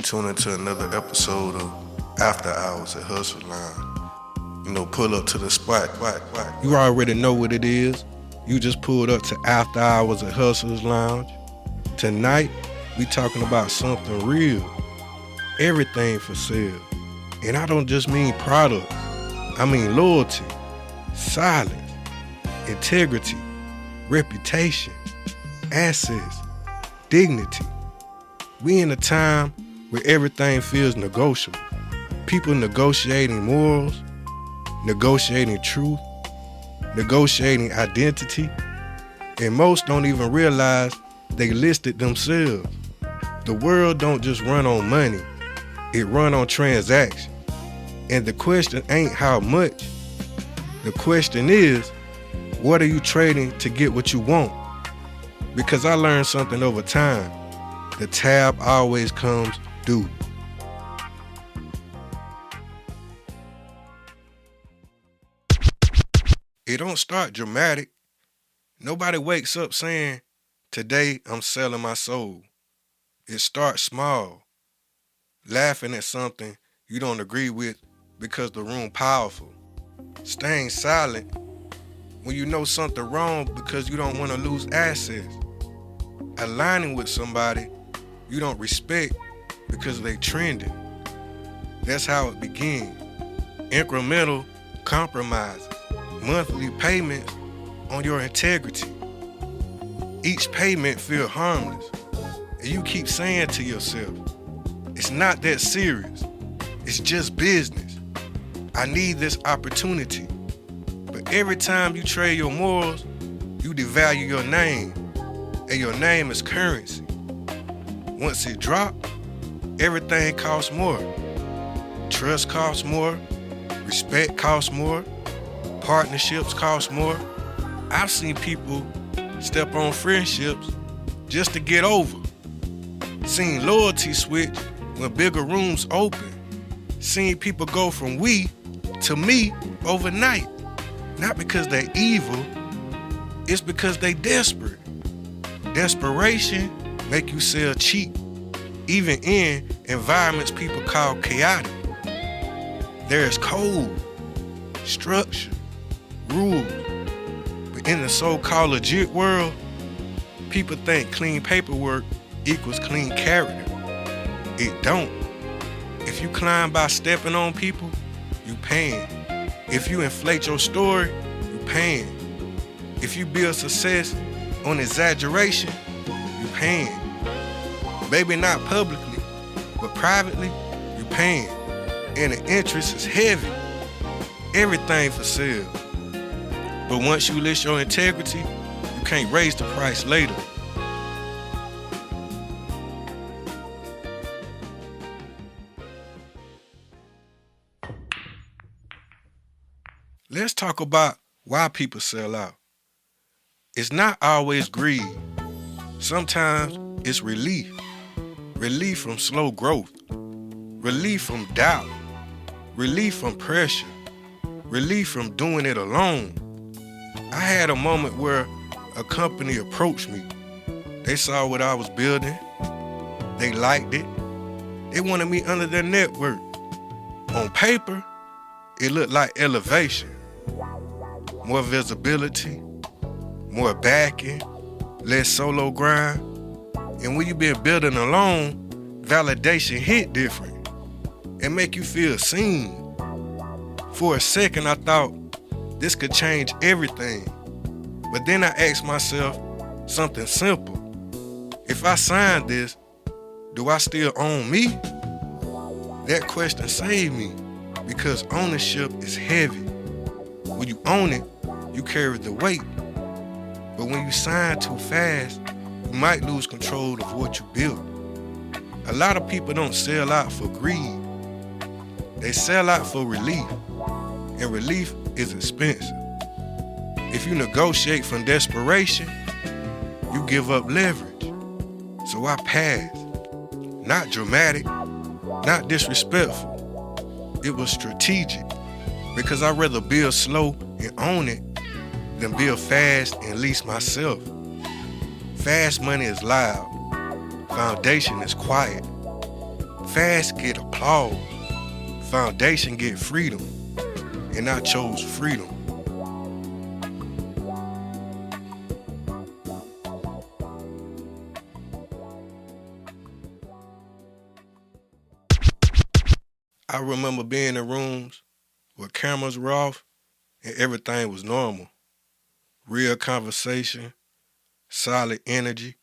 tune into another episode of After Hours at Hustle Line. Pull up to the spot. You already know what it is. You just pulled up to After Hours at Hustlers Lounge. Tonight, we talking about something real. Everything for sale. And I don't just mean products. I mean loyalty, silence, integrity, reputation, assets, dignity. We in a time where everything feels negotiable. People negotiating morals, negotiating truth, negotiating identity, and most don't even realize they listed themselves. The world don't just run on money, it run on transactions. And the question ain't how much, the question is, what are you trading to get what you want? Because I learned something over time. The tab always comes due. It don't start dramatic. Nobody wakes up saying, today I'm selling my soul. It starts small, laughing at something you don't agree with because the room powerful. Staying silent when you know something wrong because you don't want to lose assets. Aligning with somebody you don't respect because they trending. That's how it begins. Incremental compromises, monthly payments on your integrity. Each payment feel harmless, and you keep saying to yourself, it's not that serious. It's just business. I need this opportunity. But every time you trade your morals, you devalue your name, and your name is currency. Once it drops, everything costs more. Trust costs more, respect costs more, partnerships cost more. I've seen people step on friendships just to get over. Seen loyalty switch when bigger rooms open. Seen people go from we to me overnight. Not because they're evil, it's because they desperate. Desperation make you sell cheap, even in environments people call chaotic. There's code, structure, rules. But in the so-called legit world, people think clean paperwork equals clean character. It don't. If you climb by stepping on people, you paying. If you inflate your story, you paying. If you build success on exaggeration, you paying. Maybe not publicly, but privately, you paying. And the interest is heavy. Everything for sale. But once you list your integrity, you can't raise the price later. Let's talk about why people sell out. It's not always greed. Sometimes it's relief. Relief from slow growth. Relief from doubt. Relief from pressure. Relief from doing it alone. I had a moment where a company approached me. They saw what I was building. They liked it. They wanted me under their network. On paper, it looked like elevation. More visibility, more backing, less solo grind. And when you've been building alone, validation hit different and make you feel seen. For a second, I thought this could change everything. But then I asked myself something simple. If I sign this, do I still own me? That question saved me because ownership is heavy. When you own it, you carry the weight. But when you sign too fast, you might lose control of what you built. A lot of people don't sell out for greed. They sell out for relief. And relief is expensive. If you negotiate from desperation, you give up leverage. So I passed. Not dramatic, not disrespectful. It was strategic because I'd rather build slow and own it than build fast and lease myself. Fast money is loud. Foundation is quiet. Fast get applause. Foundation get freedom. And I chose freedom. I remember being in rooms where cameras were off and everything was normal. Real conversation, solid energy,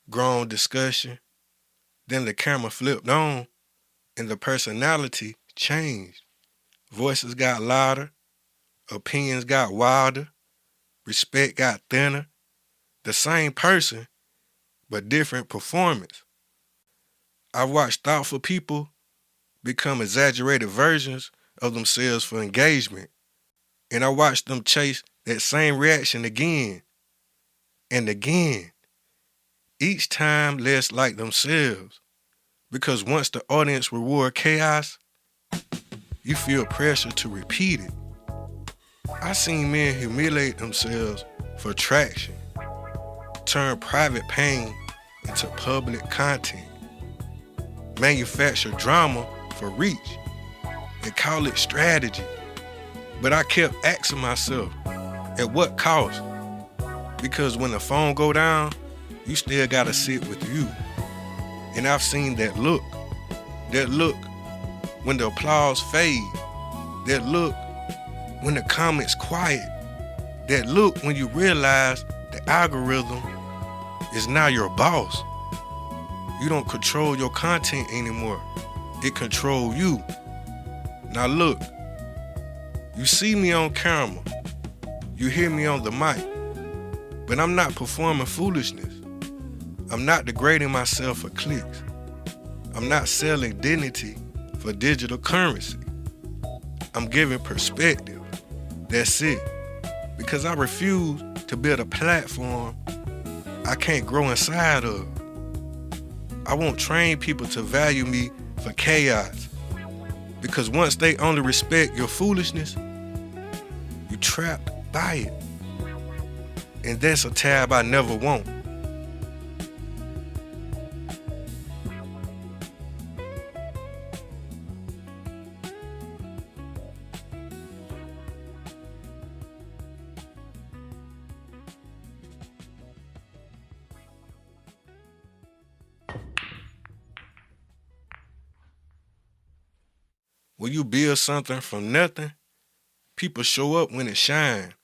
grown discussion. Then the camera flipped on and the personality changed. Voices got louder, opinions got wilder, respect got thinner. The same person, but different performance. I've watched thoughtful people become exaggerated versions of themselves for engagement. And I watched them chase that same reaction again and again, each time less like themselves. Because once the audience reward chaos, you feel pressure to repeat it. I seen men humiliate themselves for traction, turn private pain into public content, manufacture drama for reach, and call it strategy. But I kept asking myself, at what cost? Because when the phone go down, you still gotta sit with you. And I've seen that look when the applause fade, that look when the comments quiet, that look when you realize the algorithm is now your boss. You don't control your content anymore. It controls you. Now look, you see me on camera, you hear me on the mic, but I'm not performing foolishness. I'm not degrading myself for clicks. I'm not selling dignity for digital currency. I'm giving perspective. That's it. Because I refuse to build a platform I can't grow inside of. I won't train people to value me for chaos. Because once they only respect your foolishness, you're trapped by it. And that's a tab I never want. When you build something from nothing, people show up when it shines,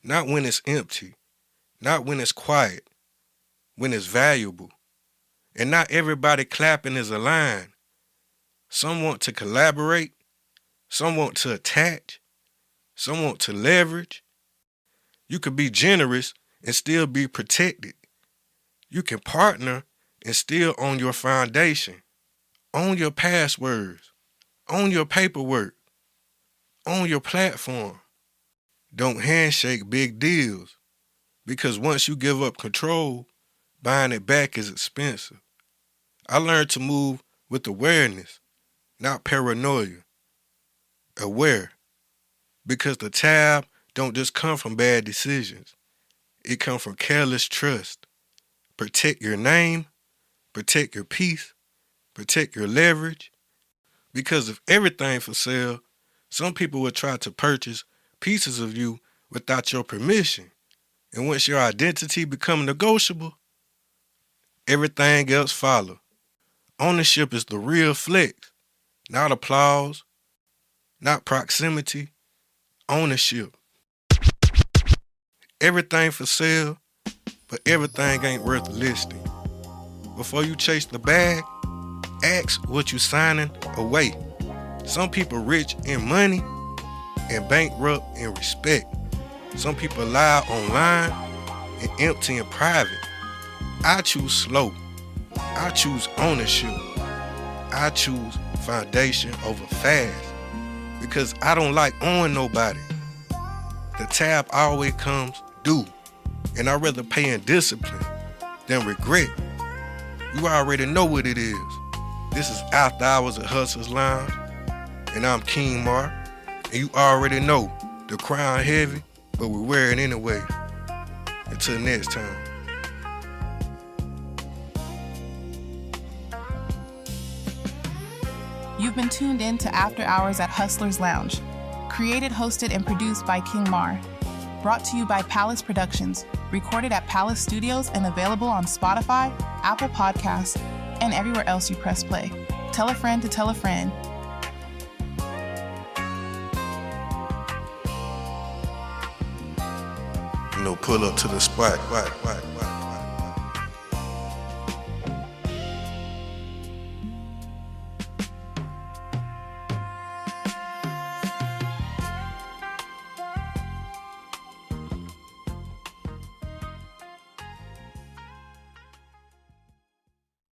not when it's empty, not when it's quiet, when it's valuable. And not everybody clapping is aligned. Some want to collaborate, some want to attach, some want to leverage. You can be generous and still be protected. You can partner and still own your foundation, own your passwords, own your paperwork, own your platform. Don't handshake big deals, because once you give up control, buying it back is expensive. I learned to move with awareness, not paranoia. Aware, because the tab don't just come from bad decisions. It comes from careless trust. Protect your name, protect your peace, protect your leverage. Because if everything for sale, some people will try to purchase pieces of you without your permission. And once your identity becomes negotiable, everything else follows. Ownership is the real flex, not applause, not proximity, ownership. Everything for sale, but everything ain't worth listing. Before you chase the bag, ask what you signing away. Some people rich in money and bankrupt in respect. Some people loud online and empty in private. I choose slow. I choose ownership. I choose foundation over fast. Because I don't like owing nobody. The tab always comes due. And I'd rather pay in discipline than regret. You already know what it is. This is After Hours at Hustler's Lounge, and I'm King Mar, and you already know the crown heavy, but we wear it anyway. Until next time. You've been tuned in to After Hours at Hustlers Lounge. Created, hosted, and produced by King Mar. Brought to you by Palace Productions. Recorded at Palace Studios and available on Spotify, Apple Podcasts, and everywhere else you press play. Tell a friend to tell a friend. Pull up to the spot.